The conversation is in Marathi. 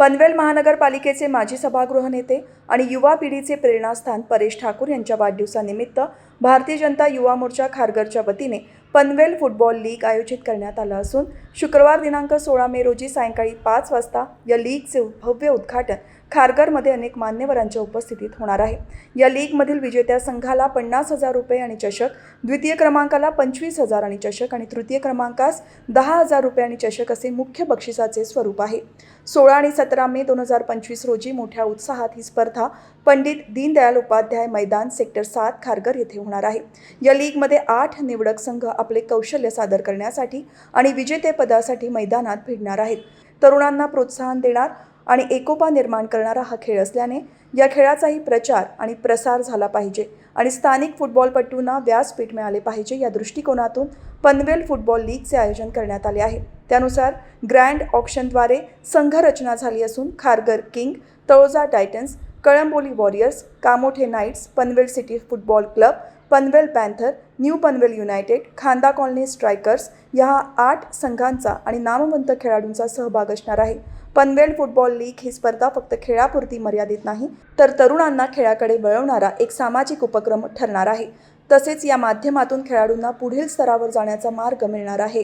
पनवेल महानगरपालिकेचे माजी सभागृह नेते आणि युवा पिढीचे प्रेरणास्थान परेश ठाकूर यांच्या वाढदिवसानिमित्त भारतीय जनता युवा मोर्चा खारघरच्या वतीने पनवेल फुटबॉल लीग आयोजित करण्यात आला असून शुक्रवार दिनांक 16 मे रोजी सायंकाळी 5 वाजता या लीगचे भव्य उद्घाटन खारघरमध्ये अनेक मान्यवरांच्या उपस्थितीत होणार आहे। या लीगमधील विजेत्या संघाला 50,000 रुपये आणि चषक, द्वितीय क्रमांकाला 25,000 आणि चषक आणि तृतीय क्रमांकास 10,000 रुपये आणि चषक असे मुख्य बक्षिसाचे स्वरूप आहे। 16 आणि 17 मे 2025 रोजी मोठ्या उत्साहात ही स्पर्धा पंडित दीनदयाल उपाध्याय मैदान सेक्टर 7 खारघर येथे होणार आहे। या लीगमध्ये 8 निवडक संघ आपले कौशल्य सादर करण्यासाठी आणि विजेतेपदासाठी मैदानात भिडणार आहेत। तरुणांना प्रोत्साहन देणार आणि एकोपा निर्माण करणारा हा खेळ असल्याने या खेळाचाही प्रचार आणि प्रसार झाला पाहिजे आणि स्थानिक फुटबॉलपटूंना व्यासपीठ मिळाले पाहिजे या दृष्टिकोनातून पनवेल फुटबॉल लीगचे आयोजन करण्यात आले आहे। त्यानुसार ग्रँड ऑक्शनद्वारे संघरचना झाली असून Kharghar king, Taloja Titans, Kalamboli warriors, Kamothe nights, Panvel city football club, Panvel panther, new Panvel United, खांदा कॉलनी स्ट्रायकर्स या 8 संघांचा आणि नामवंत खेळाडूंचा सहभाग असणार आहे। पनवेल फुटबॉल लीग ही स्पर्धा फक्त खेळापुरती मर्यादित नाही तर तरुणांना खेळाकडे वळवणारा एक सामाजिक उपक्रम ठरणार आहे। तसेच या माध्यमातून खेळाडूंना पुढील स्तरावर जाण्याचा मार्ग मिळणार आहे।